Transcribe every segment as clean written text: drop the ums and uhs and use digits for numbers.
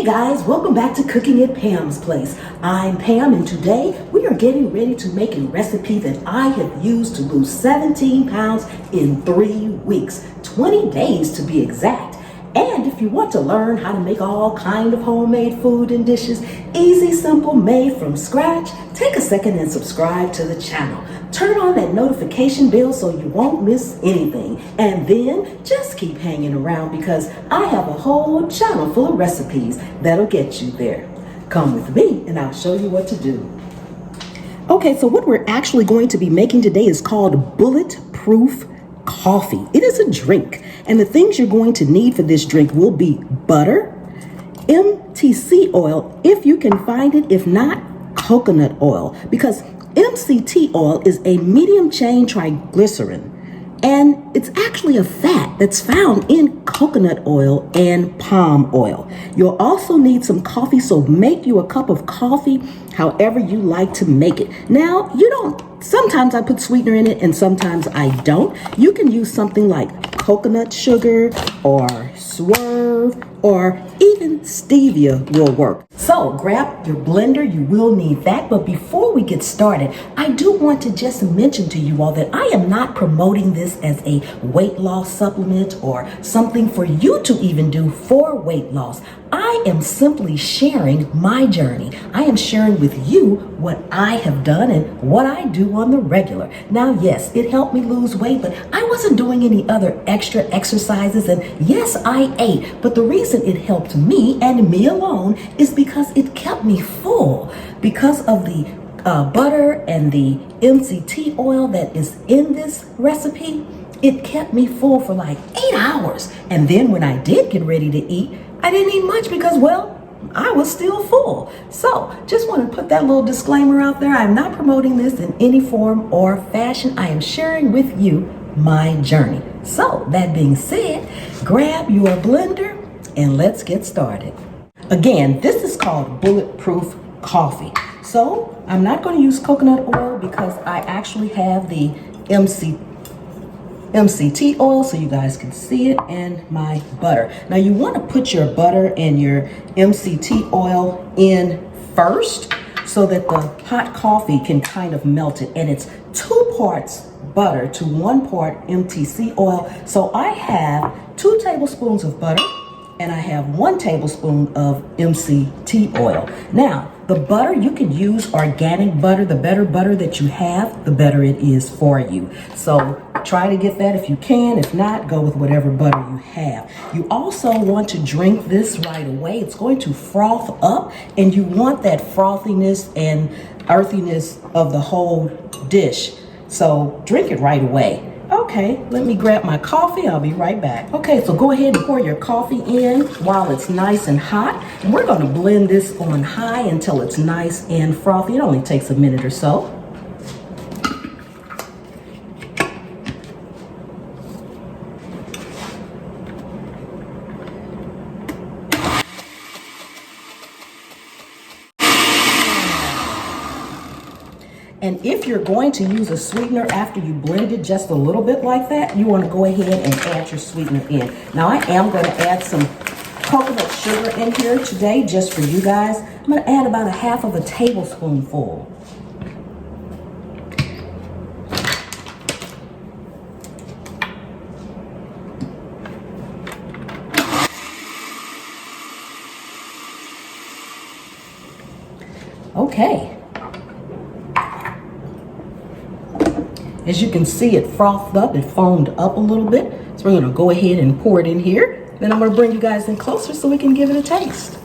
Guys, welcome back to Cooking at Pam's Place. I'm Pam, and today we are getting ready to make a recipe that I have used to lose 17 pounds in 3 weeks, 20 days to be exact. And if you want to learn how to make all kind of homemade food and dishes, easy, simple, made from scratch, take a second and subscribe to the channel. Turn on that notification bell so you won't miss anything. And then just keep hanging around because I have a whole channel full of recipes that'll get you there. Come with me and I'll show you what to do. Okay, so what we're actually going to be making today is called Bulletproof Coffee. It is a drink, and the things you're going to need for this drink will be butter, MCT oil, if you can find it, if not, coconut oil, because MCT oil is a medium chain triglyceride, and it's actually a fat that's found in coconut oil and palm oil. You'll also need some coffee, so make you a cup of coffee however you like to make it. Now, sometimes I put sweetener in it and sometimes I don't. You can use something like coconut sugar or swerve or even stevia will work. So grab your blender, you will need that. But before we get started, I do want to just mention to you all that I am not promoting this as a weight loss supplement or something for you to even do for weight loss. I am simply sharing my journey. I am sharing with you what I have done and what I do on the regular. Now, yes, it helped me lose weight, but I wasn't doing any other extra exercises. And yes, I ate, but the reason it helped me and me alone is because it kept me full. Because of the butter and the MCT oil that is in this recipe, it kept me full for like 8 hours. And then when I did get ready to eat, I didn't eat much because, well, I was still full. So just want to put that little disclaimer out there. I'm not promoting this in any form or fashion. I am sharing with you my journey. So that being said, grab your blender and let's get started. Again, this is called Bulletproof Coffee. So I'm not going to use coconut oil because I actually have the MCT oil so you guys can see it, and my butter. Now you want to put your butter and your MCT oil in first so that the hot coffee can kind of melt it, and it's 2 parts butter to 1 part MCT oil. So I have 2 tablespoons of butter and I have 1 tablespoon of MCT oil. Now, the butter, you can use organic butter. The better butter that you have, the better it is for you. So try to get that if you can. If not, go with whatever butter you have. You also want to drink this right away. It's going to froth up, and you want that frothiness and earthiness of the whole dish. So drink it right away. Okay, let me grab my coffee. I'll be right back. Okay, so go ahead and pour your coffee in while it's nice and hot. And we're going to blend this on high until it's nice and frothy. It only takes a minute or so. And if you're going to use a sweetener after you blend it just a little bit like that, you want to go ahead and add your sweetener in. Now I am going to add some coconut sugar in here today just for you guys. I'm going to add about 1/2 tablespoonful. Okay. As you can see, it frothed up, it foamed up a little bit. So we're gonna go ahead and pour it in here. Then I'm gonna bring you guys in closer so we can give it a taste.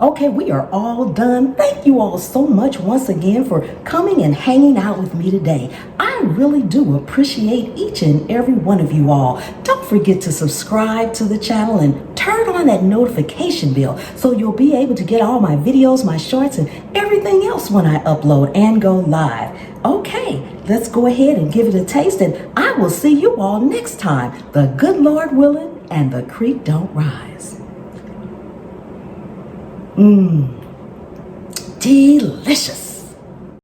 Okay, we are all done. Thank you all so much once again for coming and hanging out with me today. I really do appreciate each and every one of you all. Don't forget to subscribe to the channel and turn on that notification bell so you'll be able to get all my videos, my shorts, and everything else when I upload and go live. Okay, let's go ahead and give it a taste, and I will see you all next time. The good Lord willing and the creek don't rise. Delicious.